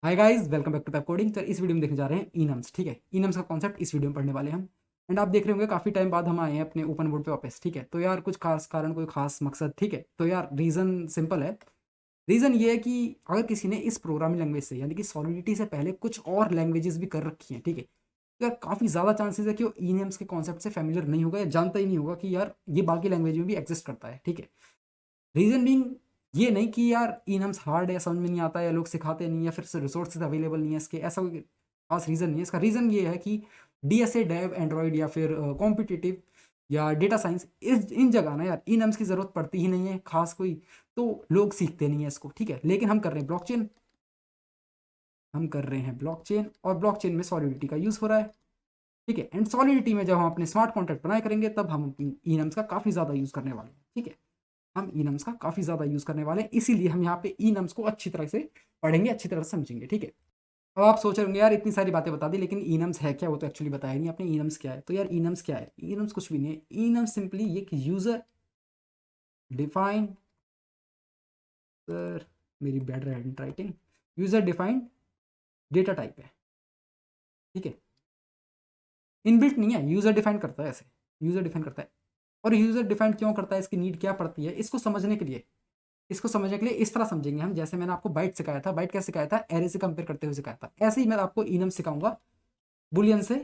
Hi guys, welcome back to Pepcoding. तो इस video में देखने जा रहे हैं इनम्स। ठीक है, इनम्स का कॉन्सेप्ट इस वीडियो में पढ़ने वाले हैं हम। एंड आप देख रहे होंगे काफ़ी टाइम बाद हम आए हैं अपने ओपन बोर्ड पे वापस। ठीक है, तो यार कुछ खास कारण, कोई खास मकसद। ठीक है, तो यार रीज़न सिंपल है। रीज़न ये है कि अगर किसी ने इस प्रोग्रामिंग लैंग्वेज से यानी कि सॉलिडिटी से पहले कुछ और लैंग्वेजेस भी कर रखी हैं, ठीक है, तो यार काफ़ी ज़्यादा चांसेस है कि वो इनम्स के कॉन्सेप्ट से फेमिलियर नहीं होगा या जानता ही नहीं होगा कि यार ये बाकी लैंग्वेज में भी एग्जिस्ट करता है। ठीक है, रीज़न बीइंग ये नहीं कि यार इनम्स हार्ड है, समझ में नहीं आता, या लोग सिखाते नहीं, या फिर रिसोर्सेज अवेलेबल नहीं है इसके, ऐसा कोई खास रीज़न नहीं है। इसका रीज़न ये है कि डीएसए, डेव, एंड्रॉयड या फिर कॉम्पिटिटिव या डेटा साइंस, इस इन जगह ना यार इनम्स की ज़रूरत पड़ती ही नहीं है खास कोई, तो लोग सीखते नहीं है इसको। ठीक है, लेकिन हम कर रहे हैं ब्लॉकचेन, हम कर रहे हैं ब्लॉकचेन, और ब्लॉकचेन में सॉलिडिटी का यूज़ हो रहा है। ठीक है, एंड सॉलिडिटी में जब हम अपने स्मार्ट कॉन्ट्रैक्ट बनाए करेंगे तब हम इनम्स का काफ़ी ज़्यादा यूज़ करने वाले हैं। ठीक है, हम इनम्स का काफ़ी ज़्यादा यूज़ करने वाले हैं, इसीलिए हम यहाँ पे इनम्स को अच्छी तरह से पढ़ेंगे, अच्छी तरह से समझेंगे। ठीक है, अब आप सोच रहे होंगे यार इतनी सारी बातें बता दी, लेकिन इनम्स है क्या, वो तो एक्चुअली बताया नहीं आपने। इनम्स क्या है? तो यार इनम्स क्या है? इनम्स कुछ भी नहीं है। इनम्स सिंपली ये कि यूज़र डिफाइन, सर मेरी bad hand writing, user defined data type है। ठीक है, इनबिल्ट नहीं है, यूज़र डिफाइन करता है ऐसे, यूज़र डिफाइन करता है। और यूज़र डिफाइन क्यों करता है, इसकी नीड क्या पड़ती है, इसको समझने के लिए, इसको समझने के लिए इस तरह समझेंगे हम, जैसे मैंने आपको बाइट सिखाया था। बाइट कैसे सिखाया था? एरे से कंपेयर करते हुए सिखाया था। ऐसे ही मैं आपको इनम सिखाऊंगा बुलियन से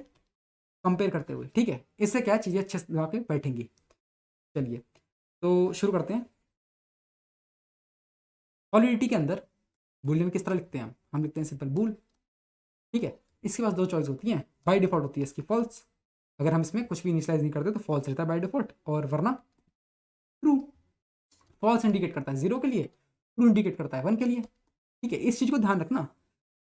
कंपेयर करते हुए। ठीक है, इससे क्या चीज़ें अच्छे से लगा के बैठेंगी। चलिए तो शुरू करते हैं। सॉलिडिटी के अंदर बुलियन किस तरह लिखते हैं हम लिखते हैं सिंपल बूल। ठीक है, इसके पास दो चॉइस होती हैं, बाई डिफॉल्ट होती है इसकी फॉल्स। अगर हम इसमें कुछ भी इनिशियलाइज नहीं करते तो फॉल्स रहता है बाई डिफॉल्ट, और वरना ट्रू। फॉल्स इंडिकेट करता है जीरो के लिए, ट्रू इंडिकेट करता है वन के लिए। ठीक है, इस चीज़ को ध्यान रखना,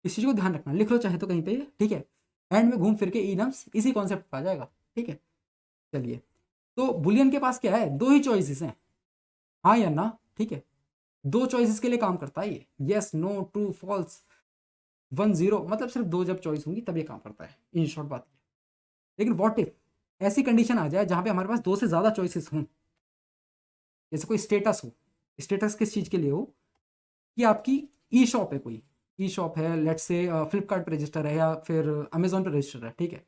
इस चीज़ को ध्यान रखना, लिख लो चाहे तो कहीं पे। ठीक है, एंड में घूम फिर के इनम्स इसी कॉन्सेप्ट पर आ जाएगा। ठीक है, चलिए तो बुलियन के पास क्या है? दो ही चॉइसेस हैं, हाँ या ना। ठीक है, दो चॉइसेस के लिए काम करता है ये, yes, no, true, false, one, zero, मतलब सिर्फ दो जब चॉइस होंगी तब ये काम करता है, इन शॉर्ट बात ये। लेकिन व्हाट इफ ऐसी कंडीशन आ जाए जहां पे हमारे पास दो से ज़्यादा चॉइसेस हों, जैसे कोई स्टेटस हो। स्टेटस किस चीज़ के लिए हो? कि आपकी ई शॉप है, कोई ई शॉप है, लेट्स से फ्लिपकार्ट पर रजिस्टर है या फिर अमेजोन पर रजिस्टर है। ठीक है,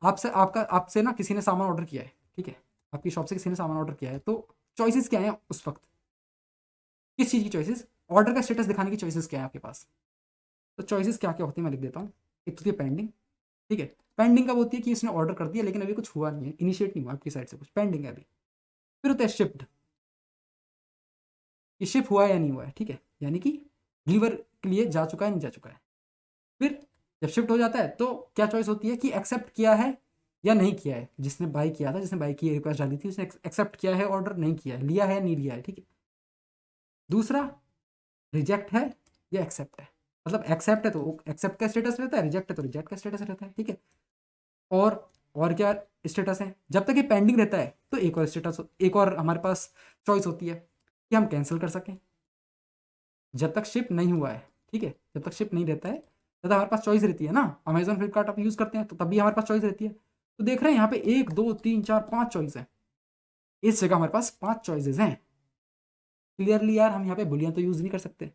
आपसे ना किसी ने सामान ऑर्डर किया है। ठीक है, आपकी शॉप से किसी ने सामान ऑर्डर किया है, तो चॉइसेस क्या है उस वक्त? किस चीज़ की चॉइसेस? ऑर्डर का स्टेटस दिखाने की चॉइसेस क्या है आपके पास? तो चॉइसेस क्या क्या होती है मैं लिख देता हूँ। एक तो होती है पेंडिंग। ठीक है, पेंडिंग कब होती है? कि इसने ऑर्डर कर दिया लेकिन अभी कुछ हुआ नहीं है, इनिशिएट नहीं हुआ आपकी साइड से, कुछ पेंडिंग है अभी। फिर होता है शिफ्ट, कि शिप हुआ है या नहीं हुआ है। ठीक है, यानी कि डिलीवर के लिए जा चुका है नहीं जा चुका है। फिर जब शिफ्ट हो जाता है तो क्या चॉइस होती है? कि एक्सेप्ट किया है या नहीं किया है। जिसने बाई किया था, जिसने बाई की रिक्वेस्ट डाली थी, उसने एक्सेप्ट किया है ऑर्डर, नहीं किया है, लिया है नहीं लिया है। ठीक है, दूसरा रिजेक्ट है या एक्सेप्ट है। मतलब एक्सेप्ट है तो एक्सेप्ट का स्टेटस रहता है, रिजेक्ट है तो रिजेक्ट का स्टेटस रहता है। ठीक है, और और क्या स्टेटस है? जब तक ये पेंडिंग रहता है तो एक और स्टेटस, एक और हमारे पास चॉइस होती है कि हम कैंसिल कर सकें, जब तक शिप नहीं हुआ है। ठीक है, जब तक शिप नहीं रहता है तब तक हमारे पास चॉइस रहती है ना। अमेजोन फ्लिपकार्ट आप यूज़ करते हैं तो तब भी हमारे पास चॉइस रहती है। तो देख रहे हैं यहाँ पे एक दो तीन चार पांच चॉइस है, इस जगह हमारे पास पांच चॉइसेस हैं। क्लियरली यार, हम यहाँ पे बुलियन तो यूज़ नहीं कर सकते,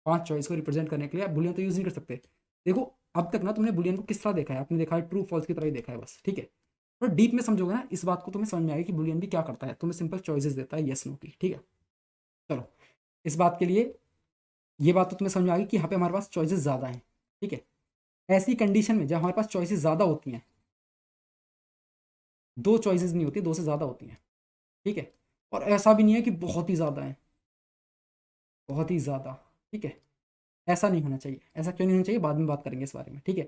पांच चॉइस को रिप्रेजेंट करने के लिए बुलियन तो यूज़ नहीं कर सकते। देखो, अब तक ना तुमने बुलियन को किस तरह देखा है? आपने देखा है ट्रू फॉल्स की तरह ही देखा है बस। ठीक है, तो डीप में समझोगे ना इस बात को, तुम्हें समझ में आएगी कि बुलियन भी क्या करता है। तुम्हें सिंपल चॉइसेस देता है, यस नो की। ठीक है, चलो इस बात के लिए ये बात तो तुम्हें समझ में आ गई कि यहाँ पे हमारे पास चॉइसेस ज़्यादा हैं। ठीक है, ऐसी कंडीशन में जब हमारे पास चॉइसेस ज़्यादा होती हैं, दो चॉइसेस नहीं होती, दो से ज़्यादा होती हैं। ठीक है, और ऐसा भी नहीं है कि बहुत ही ज़्यादा है, बहुत ही ज़्यादा। ठीक है, ऐसा नहीं होना चाहिए। ऐसा क्यों नहीं होना चाहिए, बाद में बात करेंगे इस बारे में। ठीक है,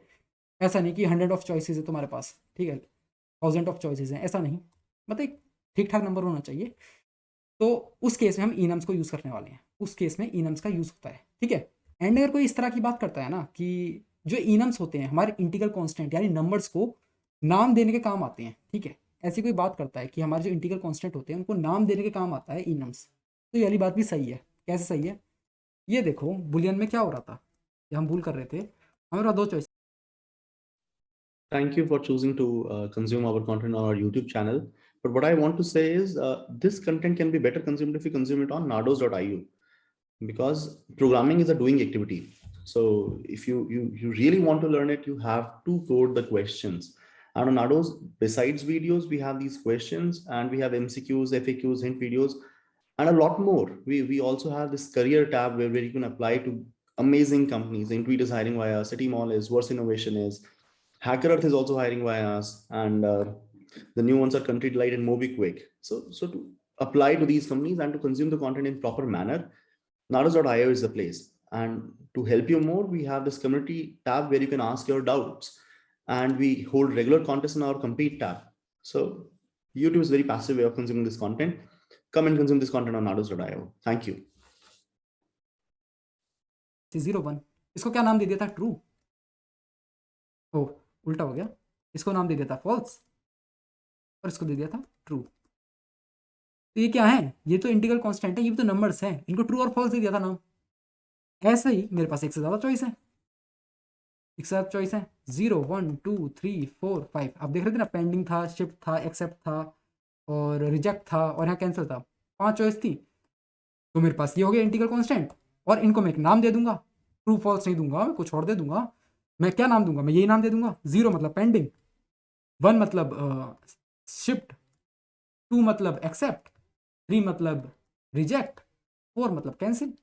ऐसा नहीं कि 100 ऑफ चॉइसेस है तुम्हारे पास, ठीक है, 1000 ऑफ चॉइसेस हैं, ऐसा नहीं। मतलब एक ठीक ठाक नंबर होना चाहिए। तो उस केस में हम इनम्स को यूज़ करने वाले हैं, उस केस में इनम्स का यूज़ होता है। ठीक है, एंड अगर कोई इस तरह की बात करता है ना कि जो इनम्स होते हैं हमारे इंटीग्रल कांस्टेंट यानी नंबर्स को नाम देने के काम आते हैं। ठीक है, ऐसी कोई बात करता है कि हमारे जो इंटीग्रल कांस्टेंट होते हैं उनको नाम देने के काम आता है इनम्स, तो ये वाली बात भी सही है। कैसे सही है? ये देखो बुलियन में क्या हो रहा था, ये हम भूल कर रहे थे, हमारे पास दो choice. Thank you for choosing to consume our content on our YouTube channel. But what I want to say is this content can be better consumed if you consume it on nardos.io because programming is a doing activity. So if you really want to learn it, you have to code the questions. And on Nados, besides videos, we have these questions and we have MCQs, FAQs, hint videos, and a lot more. We also have this career tab where you can apply to amazing companies. Intuit is hiring via us, City Mall is, Verse Innovation is, Hacker Earth is also hiring via us, and the new ones are Country Delight and MobiQuick. So to apply to these companies and to consume the content in proper manner, Nados.io is the place. And to help you more, we have this community tab where you can ask your doubts, and we hold regular contests in our compete tab. So YouTube is a very passive way of consuming this content. Come and consume this content on Nados.io. Thank you. 01, इसको क्या नाम दे दिया था? True. ओ उल्टा हो गया, इसको नाम दे दिया था फॉल्स और इसको दे दिया था ट्रू। तो ये क्या है? ये तो इंटीग्रल कांस्टेंट है, ये भी तो नंबर्स हैं, इनको ट्रू और फॉल्स दे दिया था नाम। ऐसे ही मेरे पास एक से ज़्यादा चॉइस है, एक से ज़्यादा चॉइस है 0 1 2 3 4 5। आप देख रहे थे ना, पेंडिंग था, शिफ्ट था, एक्सेप्ट था और रिजेक्ट था और यहाँ कैंसिल था, 5 चॉइस थी। तो मेरे पास ये हो गया इंटीग्रल कांस्टेंट, और इनको मैं एक नाम दे दूंगा। ट्रू फॉल्स नहीं दूंगा, मैं कुछ और दे दूंगा। मैं क्या नाम दूंगा? मैं यही नाम दे दूंगा। 0 मतलब पेंडिंग, 1 मतलब शिफ्ट, 2 मतलब एक्सेप्ट, 3 मतलब रिजेक्ट, 4 मतलब कैंसिल।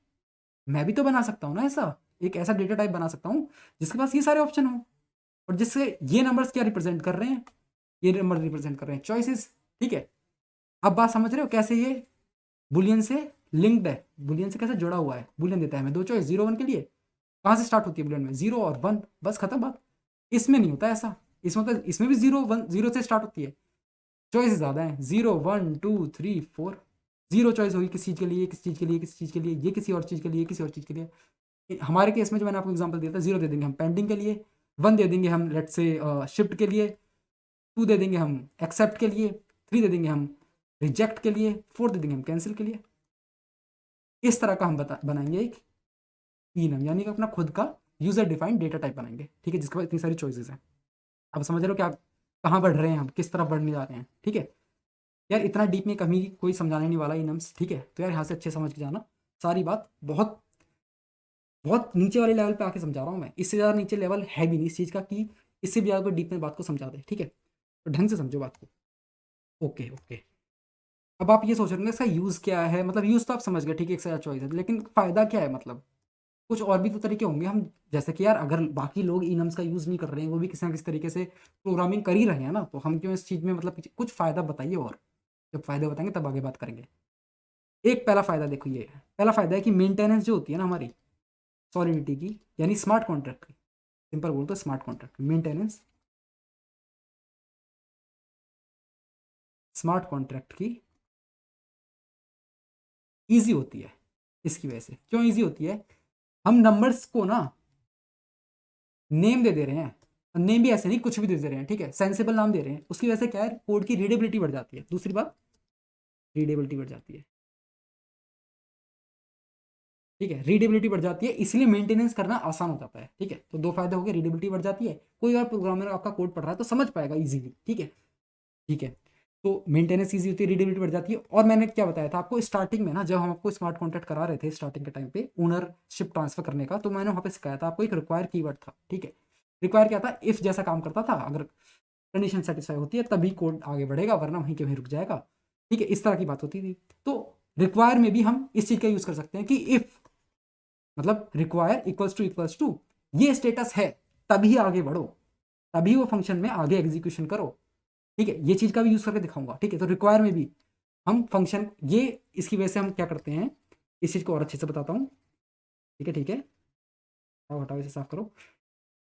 मैं भी तो बना सकता हूँ ना ऐसा, एक ऐसा डेटा टाइप बना सकता हूँ जिसके पास ये सारे ऑप्शन हो, और जिससे ये नंबर्स क्या रिप्रेजेंट कर रहे हैं? ये नंबर रिप्रेजेंट कर रहे हैं चॉइसेस। ठीक है, अब बात समझ रहे हो कैसे ये बुलियन से लिंक्ड है, बुलियन से कैसे जुड़ा हुआ है? बुलियन देता है हमें 2 चॉइस 0 1 के लिए। कहाँ से स्टार्ट होती है बुलियन में? 0 और 1, बस खत्म बात। इसमें नहीं होता ऐसा, इसमें होता है, इसमें भी 0 1 0 से स्टार्ट होती है। चॉइस ज़्यादा है, 0 1 2 3 4। 0 चॉइस होगी किस चीज़ के लिए, किस चीज़ के लिए, किस चीज़ के लिए, ये किसी और चीज़ के लिए, किसी और चीज़ के लिए। हमारे केस में जो मैंने आपको एग्जांपल दिया था, 0 दे देंगे हम पेंडिंग के लिए, 1 दे देंगे हम लेट से शिफ्ट के लिए, 2 दे देंगे हम एक्सेप्ट के लिए, 3 दे देंगे हम रिजेक्ट के लिए, 4 दे देंगे हम कैंसिल के लिए। इस तरह का हम बनाएंगे एक इनम, यानी कि अपना खुद का यूजर डिफाइंड डेटा टाइप बनाएंगे। ठीक है, जिसके पास इतनी सारी चॉइसेस हैं। अब समझ रहे हो क्या, कहाँ बढ़ रहे हैं हम, किस तरफ बढ़ने जा रहे हैं? ठीक है यार, इतना डीप में कभी कोई समझाने नहीं वाला इनम्स। ठीक है, तो यार यहाँ से अच्छे समझ के जाना सारी बात। बहुत बहुत नीचे वाले लेवल पे आके समझा रहा हूँ मैं, इससे ज़्यादा नीचे लेवल है भी नहीं इस चीज़ का कि इससे भी ज़्यादा कोई डीप में बात को समझा दे। ठीक है, तो ढंग से समझो बात को। ओके ओके, अब आप ये सोच रहे हो इसका यूज़ क्या है? मतलब यूज़ तो आप समझ गए, ठीक है, एक से ज़्यादा चॉइस है, लेकिन फ़ायदा क्या है? मतलब कुछ और भी तो तरीके होंगे। हम जैसे कि यार, अगर बाकी लोग इनम्स का यूज़ नहीं कर रहे हैं, वो भी किसी ना किसी तरीके से प्रोग्रामिंग कर ही रहे हैं ना, तो हम क्यों इस चीज़ में, मतलब कुछ फ़ायदा बताइए। और जब फ़ायदे बताएंगे तब आगे बात करेंगे। एक पहला फ़ायदा देखो, ये है पहला फ़ायदा है कि मेंटेनेंस जो होती है ना हमारी सॉलिडिटी की, यानी स्मार्ट कॉन्ट्रैक्ट की, सिंपल बोल तो smart contract maintenance, smart contract की ईजी होती है। इसकी वजह से क्यों ईजी होती है? हम नंबर्स को ना नेम दे रहे हैं, और नेम भी ऐसे नहीं कुछ भी दे रहे हैं। ठीक है, सेंसिबल नाम दे रहे हैं, उसकी वजह से क्या है, कोड की रीडेबिलिटी बढ़ जाती है। दूसरी बात, रीडेबिलिटी बढ़ जाती है। ठीक है, रीडेबिलिटी बढ़ जाती है, इसलिए मेंटेनेंस करना आसान हो जाता है। ठीक है, तो 2 फायदे हो गए, रीडेबिलिटी बढ़ जाती है, कोई और प्रोग्रामर आपका कोड पढ़ रहा है तो समझ पाएगा इजीली। ठीक है, ठीक है, तो मेंटेनेंस ईजी होती है, रीडेबिलिटी बढ़ जाती है। और मैंने क्या बताया था आपको स्टार्टिंग में ना, जब हम आपको स्मार्ट कॉन्ट्रैक्ट करा रहे थे स्टार्टिंग के टाइम पे ओनरशिप ट्रांसफर करने का, तो मैंने वहाँ पे सिखाया था आपको एक रिक्वायर कीवर्ड था। ठीक है, रिक्वायर क्या था? इफ जैसा काम करता था, अगर कंडीशन सेटिस्फाई होती है तभी कोड आगे बढ़ेगा, वरना वहीं के वहीं रुक जाएगा। ठीक है, इस तरह की बात होती थी। तो रिक्वायर में भी हम इस चीज़ का यूज़ कर सकते हैं कि इफ मतलब रिक्वायर इक्वल्स टू ये स्टेटस है, तभी आगे बढ़ो, तभी वो फंक्शन में आगे एग्जीक्यूशन करो। ठीक है, ये चीज़ का भी यूज़ करके दिखाऊंगा। ठीक है, तो रिक्वायर में भी हम फंक्शन, ये इसकी वजह से हम क्या करते हैं, इस चीज़ को और अच्छे से बताता हूँ। ठीक है, ठीक है, हटाओ हटाओ, इसे साफ करो।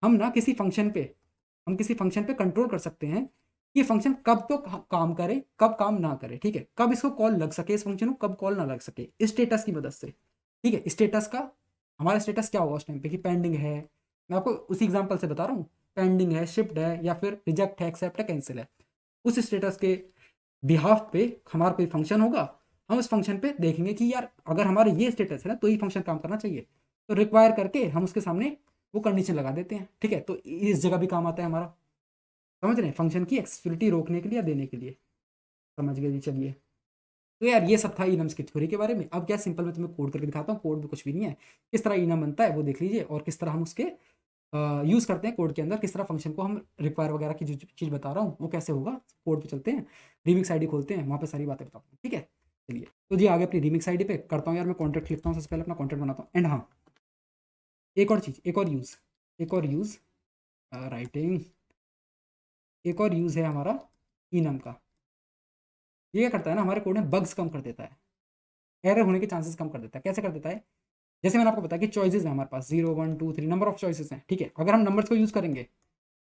हम ना किसी फंक्शन पे कंट्रोल कर सकते हैं कि फंक्शन कब तो काम करे, कब काम ना करे। ठीक है, कब इसको कॉल लग सके इस फंक्शन को, कब कॉल ना लग सके, स्टेटस की मदद से। ठीक है, स्टेटस का, हमारा स्टेटस क्या होगा उस टाइम पे कि पेंडिंग है, मैं आपको उसी एग्जांपल से बता रहा हूँ, पेंडिंग है, शिफ्ट है, या फिर रिजेक्ट है, एक्सेप्ट है, कैंसिल है। उस स्टेटस के बिहाफ पे हमारा कोई फंक्शन होगा, हम उस फंक्शन पे देखेंगे कि यार अगर हमारा ये स्टेटस है ना, तो ये फंक्शन काम करना चाहिए, तो रिक्वायर करके हम उसके सामने वो कंडीशन लगा देते हैं। ठीक है, तो इस जगह भी काम आता है हमारा, समझ रहे हैं, फंक्शन की एक्सेसिबिलिटी रोकने के लिए या देने के लिए। समझ गए जी, चलिए। तो यार ये सब था इनम्स की थ्योरी के बारे में। अब क्या सिंपल मैं तुम्हें कोड करके दिखाता हूँ, कोड में कुछ भी नहीं है, किस तरह इनम बनता है वो देख लीजिए, और किस तरह हम उसके यूज़ करते हैं कोड के अंदर, किस तरह फंक्शन को हम रिक्वायर वगैरह की जो चीज़ बता रहा हूँ वो कैसे होगा। कोड पे चलते हैं, रीमिक्स आईडी खोलते हैं, वहाँ पे सारी बातें बताता हूँ, ठीक है। चलिए तो जी आगे अपनी रीमिक्स आईडी पे करता हूँ यार मैं कॉन्ट्रैक्ट लिखता हूँ, सबसे पहले अपना कॉन्ट्रैक्ट बनाता हूँ। एंड हाँ, एक और चीज़, एक और यूज़ राइटिंग, एक और यूज़ है हमारा इनम का। ये क्या करता है ना, हमारे कोड में बग्स कम कर देता है, एरर होने के चांसेस कम कर देता है। कैसे कर देता है? जैसे मैंने आपको बताया कि चॉइसेस हैं हमारे पास 0 1 2 3 नंबर ऑफ चॉइसेस हैं, ठीक है। अगर हम नंबर्स को यूज़ करेंगे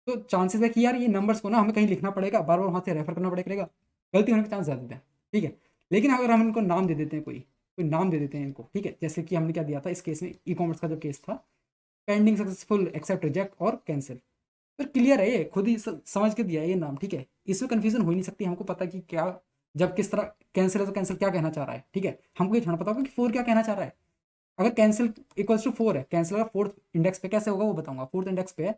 तो चांसेस है कि यार ये नंबर्स को ना हमें कहीं लिखना पड़ेगा, बार बार वहाँ से रेफर करना पड़ेगा, गलती होने के चांस ज़्यादा हैं, ठीक है। लेकिन अगर हम इनको नाम दे देते हैं, कोई नाम दे देते हैं इनको, ठीक है। जैसे कि हमने क्या दिया था इस केस में, ई कॉमर्स का जो केस था, पेंडिंग सक्सेसफुल एक्सेप्ट रिजेक्ट और कैंसिल, तो क्लियर है, ये खुद ही समझ के दिया है ये नाम, ठीक है। इसमें कन्फ्यूजन हो ही नहीं सकती, हमको पता है कि क्या, जब किस तरह कैंसिल है तो कैंसिल क्या कहना चाह रहा है, ठीक है। हमको ये थोड़ा पता होगा कि 4 क्या कहना चाह रहा है। अगर कैंसिल इक्वल्स टू 4 है, कैंसिल अगर फोर्थ इंडेक्स पे कैसे होगा वो बताऊंगा, फोर्थ इंडेक्स पे है,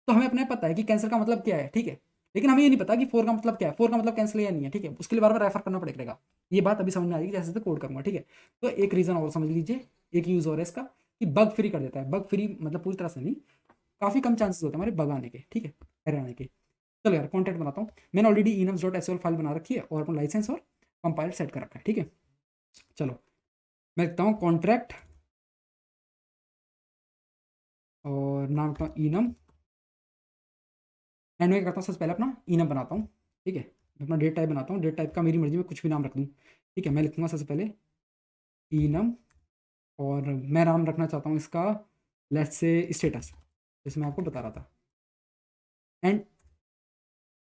तो हमें अपने पता है कि कैंसिल का मतलब क्या है, ठीक है। लेकिन हमें ये नहीं पता कि 4 का मतलब क्या है, 4 का मतलब कैंसिल या नहीं है, ठीक है। उसके लिए बार बार रेफर करना पड़ेगा। ये बात अभी समझ में आएगी जैसे कोड करूंगा, ठीक है। तो एक रीज़न और समझ लीजिए, एक यूज़ और है इसका, कि बग फ्री कर देता है। बग फ्री मतलब पूरी तरह से नहीं, काफ़ी कम चांसेस होते हैं हमारे बग आने के, ठीक है, एरर आने के। चलो यार कॉन्टैक्ट बनाता हूँ, मैंने ऑलरेडी enums.sql फाइल बना रखी है और अपना लाइसेंस और कंपाइल सेट कर रखा है, ठीक है। चलो मैं लिखता हूँ कॉन्ट्रैक्ट और नाम लिखता हूँ enum, एंड में करता हूँ सबसे पहले अपना enum बनाता हूँ, ठीक है। अपना डेट टाइप बनाता हूँ, डेट टाइप का मेरी मर्जी में कुछ भी नाम रख दूँ, ठीक है। मैं लिखूँगा सबसे पहले enum, और मैं नाम रखना चाहता हूँ इसका लेट्स से स्टेटस, जैसे मैं आपको बता रहा था। एंड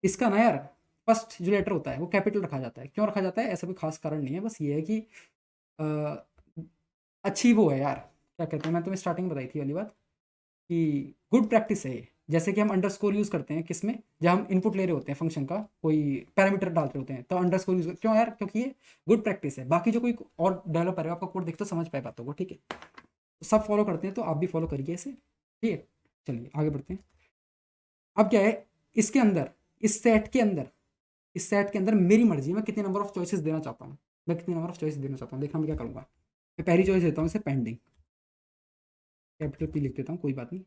इसका ना यार फर्स्ट जो लेटर होता है वो कैपिटल रखा जाता है। क्यों रखा जाता है? ऐसा कोई खास कारण नहीं है, बस ये है कि अ, अच्छी वो है यार, क्या कहते हैं, मैं तुम्हें स्टार्टिंग में बताई थी वाली बात कि गुड प्रैक्टिस है ये। जैसे कि हम अंडरस्कोर यूज़ करते हैं किस में, जब हम इनपुट ले रहे होते हैं फंक्शन का, कोई पैरामीटर डाल रहे होते हैं तो अंडरस्कोर यूज़, क्यों यार? क्योंकि ये गुड प्रैक्टिस है। बाकी जो कोई और डेवलपर है आपका कोड देख तो समझ पाए बातों को, ठीक है। तो सब फॉलो करते हैं तो आप भी फॉलो करिए इसे, ठीक है। चलिए आगे बढ़ते हैं। अब क्या है इसके अंदर, इस सेट के अंदर, इस सेट के अंदर मेरी मर्जी, मैं कितने नंबर ऑफ चॉइसेस देना चाहता हूँ, मैं कितने नंबर ऑफ चॉइसेस देना चाहता हूँ, देखना मैं क्या करूँगा। मैं पहली चॉइस देता हूँ इसे पेंडिंग, कैपिटल पी लिख देता हूँ, कोई बात नहीं।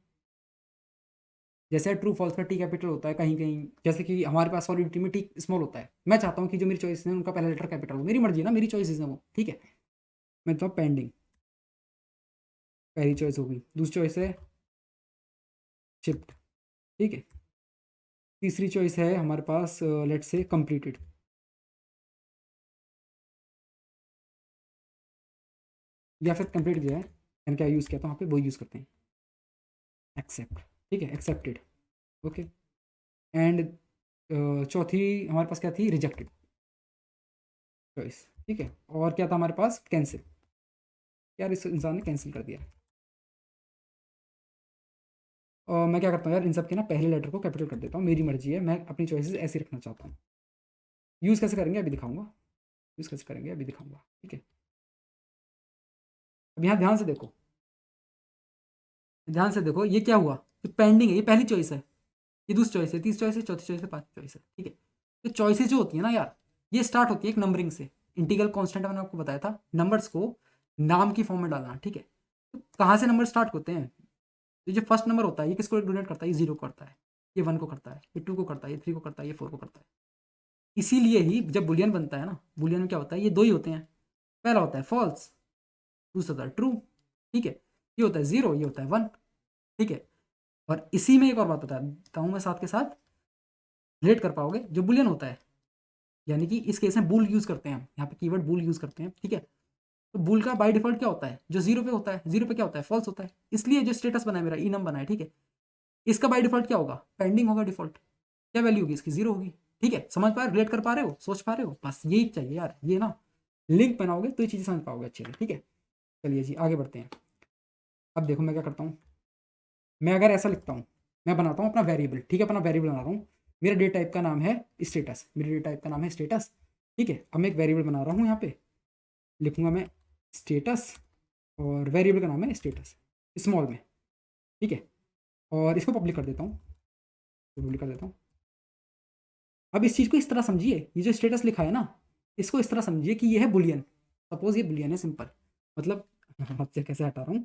जैसे ट्रू फॉल्स का टी कैपिटल होता है कहीं कहीं, जैसे कि हमारे पास सॉलिडिटी में टी स्मॉल होता है। मैं चाहता हूँ कि जो मेरी चॉइस है उनका पहला लेटर कैपिटल हो, मेरी मर्जी है ना, मेरी चॉइसेस है वो, ठीक है। मैं तो पेंडिंग, पहली चॉइस होगी। दूसरी चॉइस है शिफ्ट, ठीक है। तीसरी चॉइस है हमारे पास लेट्स से कंप्लीटेड, या फिर कंप्लीट जो है मैंने क्या यूज़ किया था वहाँ पे वो यूज़ करते हैं, एक्सेप्ट, ठीक है, एक्सेप्टेड, ओके। एंड चौथी हमारे पास क्या थी? रिजेक्टेड चॉइस, ठीक है। और क्या था हमारे पास? कैंसिल। यार इस इंसान ने कैंसिल कर दिया। और मैं क्या करता हूँ यार, इन सब के ना पहले लेटर को कैपिटल कर देता हूँ, मेरी मर्जी है, मैं अपनी चॉइसेस ऐसे रखना चाहता हूँ। यूज़ कैसे करेंगे अभी दिखाऊंगा, यूज़ कैसे करेंगे अभी दिखाऊंगा, ठीक है। अब यहाँ ध्यान से देखो, ध्यान से देखो, ये क्या हुआ? ये पेंडिंग है, ये पहली चॉइस है, ये दूसरी चॉइस है, तीसरी चॉइस है, चौथी चॉइस है, पांचवी चॉइस है, ठीक है। तो चॉइसेस जो होती है ना यार, ये स्टार्ट होती है एक नंबरिंग से। इंटीग्रल कांस्टेंट मैंने आपको बताया था, नंबर्स को नाम की फॉर्म में डालना, ठीक है। तो कहाँ से नंबर स्टार्ट होते हैं? तो जो फर्स्ट नंबर होता है ये किसको डोनेट करता है? ये 0 को करता है, ये 1 को करता है, ये 2 को करता है, ये 3 को करता है, ये 4 को करता है। इसीलिए ही जब बुलियन बनता है ना, बुलियन में क्या होता है? ये दो ही होते हैं, पहला होता है फॉल्स, दूसरा होता है ट्रू, ठीक है। ये होता है 0, ये होता है 1, ठीक है। और इसी में एक और बात बताता हूँ मैं साथ के साथ, रिलेट कर पाओगे। जो बुलियन होता है, यानी कि इस केस में बूल यूज़ करते हैं हम, यहाँ पे कीवर्ड बूल यूज़ करते हैं, ठीक है। तो बूल का बाय डिफॉल्ट क्या होता है? जो 0 पे होता है, 0 पे क्या होता है? फॉल्स होता है। इसलिए जो स्टेटस बना है मेरा, इनम बना है, ठीक है, इसका बाय डिफॉल्ट क्या होगा? पेंडिंग होगा डिफॉल्ट। क्या वैल्यू होगी इसकी? 0 होगी, ठीक है। समझ पा रहे, रिलेट कर पा रहे हो, सोच पा रहे हो? बस यही चाहिए यार, ये ना लिंक बनाओगे तो ये चीज़ें समझ पाओगे अच्छे से, ठीक है। चलिए जी आगे बढ़ते हैं। अब देखो मैं क्या करता हूँ, मैं अगर ऐसा लिखता हूँ, मैं बनाता हूँ अपना वेरिएबल, ठीक है, अपना वेरिएबल बना रहा हूँ। मेरा डेटा टाइप का नाम है स्टेटस, मेरे डेटा टाइप का नाम है स्टेटस, ठीक है। अब मैं एक वेरिएबल बना रहा हूँ, यहाँ पे लिखूंगा मैं स्टेटस, और वेरिएबल का नाम है स्टेटस स्मॉल में, ठीक है। और इसको पब्लिक कर देता हूँ, पब्लिक कर देता हूँ। अब इस चीज़ को इस तरह समझिए, ये जो स्टेटस लिखा है ना, इसको इस तरह समझिए कि ये है बुलियन, सपोज ये बुलियन है सिंपल, मतलब हाथ से कैसे हटा रहा हूँ,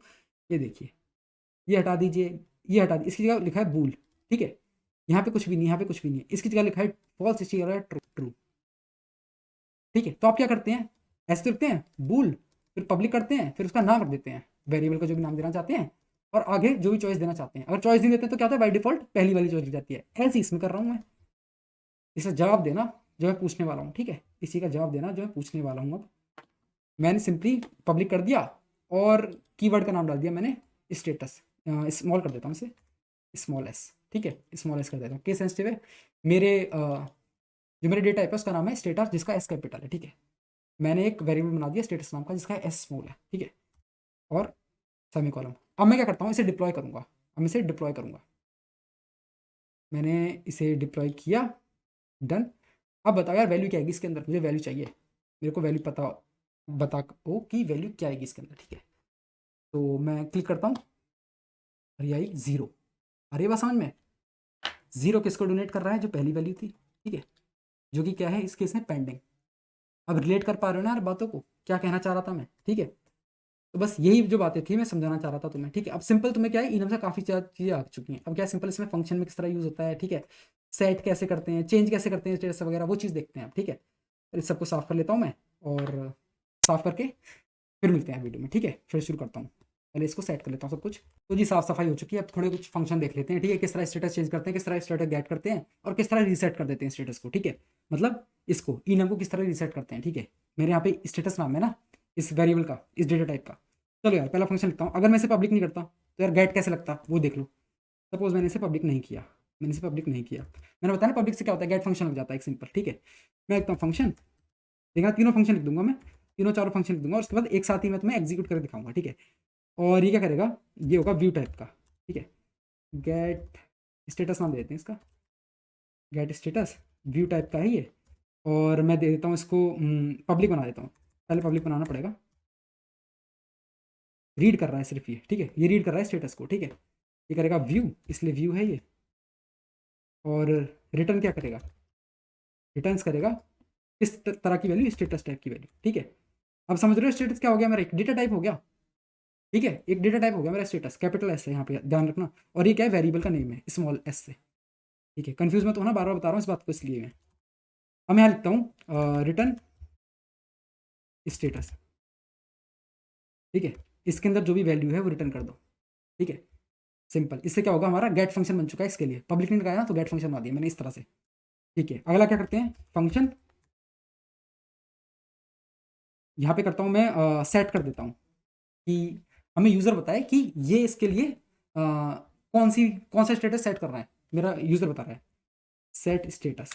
ये देखिए, ये हटा दीजिए, ये हटा दीजिए, इसकी जगह लिखा है बूल, ठीक है, यहाँ पे कुछ भी नहीं, यहाँ पे कुछ भी नहीं है, इसकी जगह लिखा है फॉल्स, इसकी जगह ट्रू ट्रू, ठीक है। तो आप क्या करते हैं, ऐसे तो लिखते हैं बूल, फिर पब्लिक करते हैं, फिर उसका नाम रख देते हैं, वेरिएबल का जो भी नाम देना चाहते हैं, और आगे जो भी चॉइस देना चाहते हैं। अगर चॉइस नहीं देते तो क्या होता है, बाई डिफॉल्ट पहली वाली चॉइस लिख जाती है। ऐसे इसमें कर रहा हूँ मैं, इसे जवाब देना जो मैं पूछने वाला हूँ, ठीक है, इसी का जवाब देना जो मैं पूछने वाला हूँ। अब मैंने सिंपली पब्लिक कर दिया और कीवर्ड का नाम डाल दिया मैंने स्टेटस, स्मॉल कर देता हूँ इसे, स्मॉल एस, ठीक है, स्मॉल एस कर देता हूँ, केस सेंसिटिव है। मेरे जो मेरे डेटा टाइप है उसका नाम है स्टेटस, जिसका एस कैपिटल है, ठीक है। मैंने एक वेरिएबल बना दिया स्टेटस नाम का, जिसका एस स्मॉल है, ठीक है, और सेमीकोलन। अब मैं क्या करता हूँ, इसे डिप्लॉय करूँगा, अब इसे डिप्लॉय करूँगा, मैंने इसे डिप्लॉय किया, डन। अब बताओ यार वैल्यू क्या आएगी इसके अंदर, मुझे वैल्यू चाहिए, मेरे को वैल्यू पता बता ओ कि वैल्यू क्या आएगी इसके अंदर, ठीक है। तो मैं क्लिक करता हूँ, अरे आई 0, अरे बस समझ में, 0 किसको डोनेट कर रहा है, जो पहली वैल्यू थी, ठीक है, जो कि क्या है इस केस में पेंडिंग। अब रिलेट कर पा रहे हो ना यार बातों को, क्या कहना चाह रहा था मैं, ठीक है। तो बस यही जो बातें थी मैं समझाना चाह रहा था तुम्हें, ठीक है। अब सिंपल तुम्हें क्या है, इनम से काफ़ी चीज़ें आ चुकी हैं। अब क्या सिंपल इसमें फंक्शन में किस तरह यूज़ होता है, ठीक है, सेट कैसे करते हैं, चेंज कैसे करते हैं स्टेटस वगैरह, वो चीज़ देखते हैं अब, ठीक है। तो इस सबको साफ कर लेता हूँ मैं, और साफ करके फिर मिलते हैं वीडियो में, ठीक है, फिर शुरू करता हूँ। पहले इसको सेट कर लेता हूँ सब कुछ। तो जी साफ सफाई हो चुकी है, अब थोड़े कुछ फंक्शन देख लेते हैं, ठीक है, किस तरह स्टेटस चेंज करते हैं, किस तरह स्टेटस गेट करते हैं, और किस तरह रीसेट कर देते हैं स्टेटस को, ठीक है। मतलब इसको इनम को किस तरह रीसेट करते हैं, ठीक है। मेरे यहाँ पे स्टेटस नाम है ना इस वेरिएबल का, इस डेटा टाइप का। चलो यार पहला फंक्शन लिखता हूँ, अगर मैं इसे पब्लिक नहीं करता तो यार गेट कैसे लगता वो देख लो। सपोज मैंने इसे पब्लिक नहीं किया, मैंने इसे पब्लिक नहीं किया, मैंने बताया ना पब्लिक से क्या होता है, गेट फंक्शन लग जाता है एक सिंपल, ठीक है। मैं लिखता हूँ फंक्शन, देखना तीनों फंक्शन लिख दूंगा मैं, तीनों चारों फंक्शन लिख दूंगा, और उसके बाद एक साथ ही मैं तुम्हें एग्जीक्यूट करके दिखाऊंगा, ठीक है। और ये क्या करेगा, ये होगा व्यू टाइप का, ठीक है, गेट स्टेटस नाम दे देते हैं इसका, गेट स्टेटस व्यू टाइप का है ये। और मैं दे देता हूँ इसको पब्लिक बना देता हूँ, पहले पब्लिक बनाना पड़ेगा, रीड कर रहा है सिर्फ ये, ठीक है, ये रीड कर रहा है स्टेटस को, ठीक है। ये करेगा व्यू, इसलिए व्यू है ये, और रिटर्न क्या करेगा, रिटर्न्स करेगा इस तरह की वैल्यू, स्टेटस टाइप की वैल्यू, ठीक है। अब समझ रहे हो स्टेटस क्या हो गया मेरा, एक डेटा टाइप हो गया, ठीक है, एक डेटा टाइप हो गया मेरा स्टेटस, कैपिटल एस है यहाँ पे ध्यान रखना, और ये क्या है वेरिएबल का नेम है स्मॉल एस से, ठीक है। कंफ्यूज मत होना, बार बार बता रहा हूँ इस बात को इसलिए मैं। अब मैं यहाँ लिखता हूँ रिटर्न स्टेटस, ठीक है, इसके अंदर जो भी वैल्यू है वो रिटर्न कर दो, ठीक है, सिंपल। इससे क्या होगा, हमारा गेट फंक्शन बन चुका है इसके लिए, पब्लिक ने लगाया ना तो गेट फंक्शन बना दिया मैंने इस तरह से, ठीक है। अगला क्या करते हैं, फंक्शन यहाँ पे करता हूँ मैं सेट कर देता हूँ कि हमें यूज़र बताए कि ये इसके लिए कौन सा स्टेटस सेट कर रहा है, मेरा यूज़र बता रहा है सेट स्टेटस,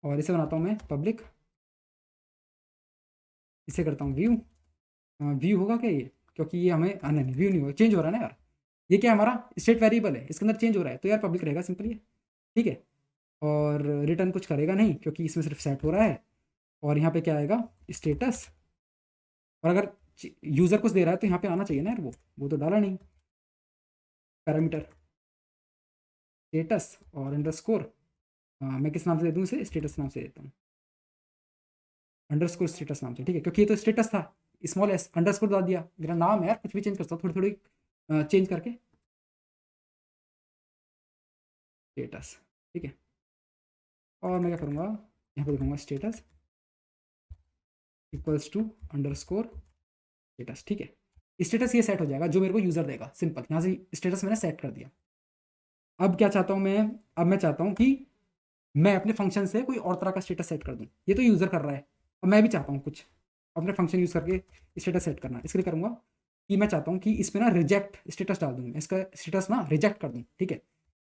और इसे बनाता हूँ मैं पब्लिक, इसे करता हूँ व्यू, व्यू होगा क्या ये, क्योंकि ये हमें नहीं व्यू नहीं होगा, चेंज हो रहा है ना यार, ये क्या हमारा स्टेट वेरिएबल है, इसके अंदर चेंज हो रहा है, तो यार पब्लिक रहेगा सिंपल ये, ठीक है। और रिटर्न कुछ करेगा नहीं क्योंकि इसमें सिर्फ सेट हो रहा है, और यहाँ पे क्या आएगा स्टेटस, और अगर यूज़र कुछ दे रहा है तो यहाँ पे आना चाहिए ना यार, वो तो डाला नहीं, पैरामीटर स्टेटस और अंडरस्कोर, मैं किस नाम से दे दूँ इसे, स्टेटस नाम से देता हूँ, अंडरस्कोर स्टेटस नाम से, ठीक है, क्योंकि ये तो स्टेटस था, स्मॉल एस अंडरस्कोर डाल दिया, मेरा नाम है यार, कुछ भी चेंज कर सकता हूँ थोड़ी थोड़ी चेंज करके, स्टेटस, ठीक है। और मैं क्या करूँगा, यहाँ पर लिखूँगा status equals to underscore status, ठीक है। स्टेटस ये सेट हो जाएगा जो मेरे को यूज़र देगा, सिंपल, यहाँ से स्टेटस मैंने सेट कर दिया। अब क्या चाहता हूँ मैं, अब मैं चाहता हूँ कि मैं अपने फंक्शन से कोई और तरह का स्टेटस सेट कर दूँ, ये तो यूज़र कर रहा है, अब मैं भी चाहता हूँ कुछ अपने फंक्शन यूज़ करके स्टेटस सेट करना, इसके लिए करूँगा कि मैं चाहता हूँ कि इसमें ना रिजेक्ट स्टेटस डाल दूँ, मैं इसका स्टेटस ना रिजेक्ट कर दूँ, ठीक है।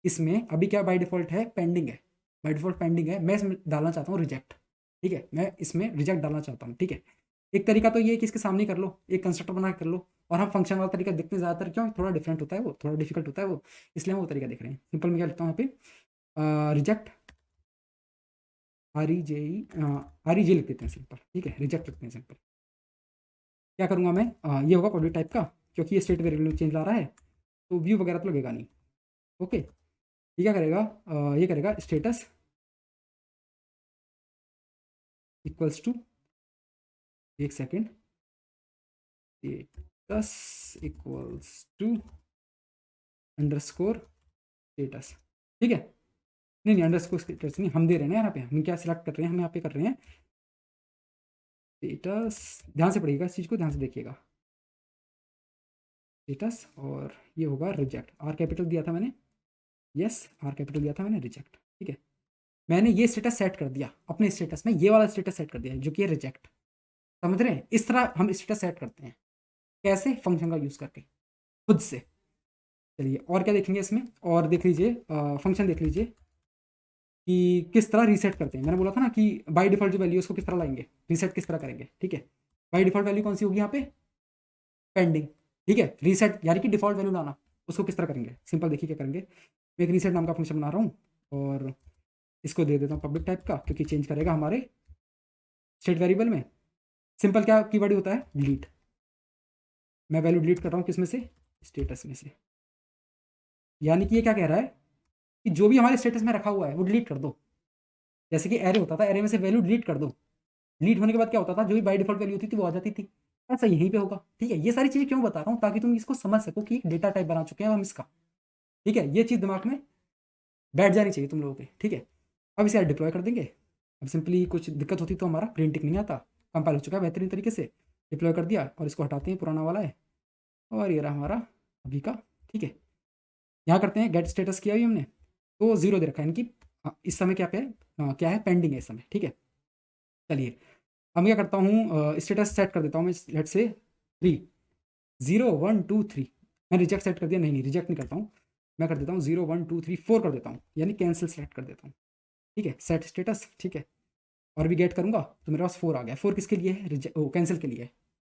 इसमें अभी क्या बाय डिफ़ॉल्ट है, पेंडिंग है, बाय डिफ़ॉल्ट पेंडिंग है, मैं इसमें डालना चाहता हूँ रिजेक्ट, ठीक है, मैं इसमें रिजेक्ट डालना चाहता हूँ, ठीक है। एक तरीका तो ये है कि इसके सामने कर लो, एक कंस्ट्रक्टर बना के कर लो, और हम फंक्शन वाला तरीका देखते हैं ज़्यादातर, क्यों थोड़ा डिफरेंट होता है, वो थोड़ा डिफिकल्ट होता है वो, इसलिए हम वो तरीका देख रहे हैं। सिंपल मैं क्या लिखता हूँ यहाँ पे, रिजेक्ट आर ई जे लिख देते हैं सिंपल, ठीक है, रिजेक्ट लिखते हैं सिंपल। क्या करूँगा मैं, ये होगा पब्लिक टाइप का, क्योंकि ये स्टेट वेरिएबल चेंज ला रहा है तो व्यू वगैरह तो लगेगा नहीं, ओके। ये क्या करेगा, ये करेगा स्टेटस इक्वल्स टू, एक second, status equals to underscore status, ठीक है। नहीं अंडरस्कोर स्टेटस नहीं, हम दे रहे हैं ना यहाँ पे, हम क्या सिलेक्ट कर रहे हैं, हम यहाँ पे कर रहे हैं स्टेटस, ध्यान से पढ़िएगा इस चीज़ को, ध्यान से देखिएगा, स्टेटस और ये होगा रिजेक्ट, आर कैपिटल दिया था मैंने, यस आर कैपिटल दिया था मैंने, रिजेक्ट, ठीक है। मैंने ये स्टेटस सेट कर दिया अपने स्टेटस में, ये वाला स्टेटस सेट कर दिया जो कि है रिजेक्ट, समझ रहे हैं। इस तरह हम स्टेटस सेट करते हैं, कैसे, फंक्शन का यूज़ करके खुद से। चलिए और क्या देखेंगे इसमें, और देख लीजिए फंक्शन देख लीजिए कि किस तरह रीसेट करते हैं। मैंने बोला था ना कि बाय डिफॉल्ट जो वैल्यू उसको किस तरह लाएंगे, रीसेट किस तरह करेंगे, ठीक है। बाय डिफॉल्ट वैल्यू कौन सी होगी यहाँ पे, पेंडिंग, ठीक है। रीसेट यानी कि डिफॉल्ट वैल्यू लाना, उसको किस तरह करेंगे, सिंपल देखिए क्या करेंगे। मैं एक रीसेट नाम का फंक्शन बना रहा हूँ और इसको दे देता हूँ पब्लिक टाइप का, क्योंकि चेंज करेगा हमारे स्टेट वेरिएबल में। सिंपल क्या कीवर्ड होता है, डिलीट। मैं वैल्यू डिलीट कर रहा हूँ किस में से, स्टेटस में से। यानी कि ये क्या कह रहा है कि जो भी हमारे स्टेटस में रखा हुआ है वो डिलीट कर दो। जैसे कि एरे होता था, एरे में से वैल्यू डिलीट कर दो, डिलीट होने के बाद क्या होता था, जो भी बाय डिफॉल्ट वैल्यू होती थी वो आ जाती थी। ऐसा यहीं पे होगा, ठीक है। ये सारी चीज़ें क्यों बता रहा हूँ, ताकि तुम इसको समझ सको कि एक डेटा टाइप बना चुके हैं हम इसका, ठीक है। ये चीज़ दिमाग में बैठ जानी चाहिए तुम लोगों के, ठीक है। अब इसे डिप्लॉय कर देंगे। अब सिंपली कुछ दिक्कत होती तो हमारा प्रिंटिंग नहीं आता, कंपाइल हो चुका है बेहतरीन तरीके से, डिप्लॉय कर दिया और इसको हटाते हैं, पुराना वाला है, और ये रहा हमारा अभी का, ठीक है। यहाँ करते हैं गेट स्टेटस किया भी हमने, तो 0 दे रखा है, इनकी इस समय क्या है, क्या है, पेंडिंग है इस समय, ठीक है। चलिए अब मैं क्या करता हूँ, स्टेटस सेट कर देता हूँ मैं, लेट से 3 0 1 2 3। मैं रिजेक्ट सेट कर दिया, नहीं रिजेक्ट नहीं करता हूँ, मैं कर देता हूँ 0 1 2 3 4 कर देता हूँ, यानी कैंसिल सेलेक्ट कर देता हूँ, ठीक है। सेट स्टेटस, ठीक है। और भी गेट करूँगा तो मेरे पास 4 आ गया। 4 किसके लिए है, कैंसिल के लिए है,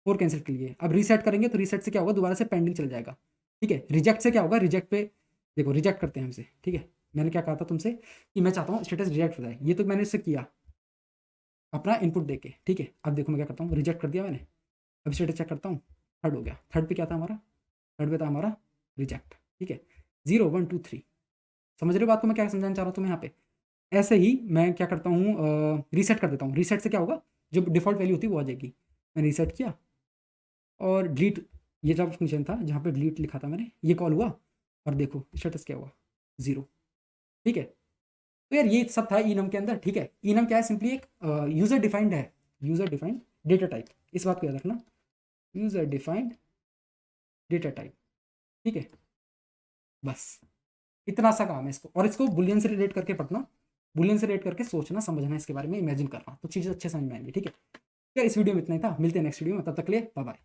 4 कैंसिल के लिए। अब रीसेट करेंगे तो रीसेट से क्या होगा, दोबारा से पेंडिंग चल जाएगा, ठीक है। रिजेक्ट से क्या होगा, रिजेक्ट पे देखो, रिजेक्ट करते हैं हमसे, ठीक है। मैंने क्या कहा था तुमसे कि मैं चाहता हूँ स्टेटस रिजेक्ट हो जाए, ये तो मैंने इससे किया अपना इनपुट दे के, ठीक है। अब देखो मैं क्या करता हूँ, रिजेक्ट कर दिया मैंने, अब स्टेटस चेक करता हूँ, थर्ड हो गया। थर्ड पे क्या था हमारा, थर्ड पे था हमारा रिजेक्ट, ठीक है। 0 1 2 3, समझ रहे हो बात को मैं क्या समझाना चाह रहा हूँ तुम्हें यहाँ पे। ऐसे ही मैं क्या करता हूँ, रीसेट कर देता हूँ। रीसेट से क्या होगा, जो डिफ़ॉल्ट वैल्यू होती है वो आ जाएगी। मैंने रीसेट किया और डिलीट, ये जब फंक्शन था जहाँ पे डिलीट लिखा था मैंने, ये कॉल हुआ और देखो स्टेटस क्या हुआ, 0, ठीक है। तो यार ये सब था इनम के अंदर, ठीक है। इनम क्या है, सिंपली एक यूज़र डिफाइंड है, यूज़र डिफाइंड डेटा टाइप, इस बात को याद रखना, यूज़र डिफाइंड डेटा टाइप, ठीक है। बस इतना सा काम है इसको, और इसको बुलियन से रिलेट करके पढ़ना, बुलियन से रिलेट करके सोचना समझना, इसके बारे में इमेजिन करना, तो चीज़ें अच्छे समझ में आएंगी, ठीक है। यार इस वीडियो में इतना ही था, मिलते हैं नेक्स्ट वीडियो में, तब तक के लिए बाय बाय।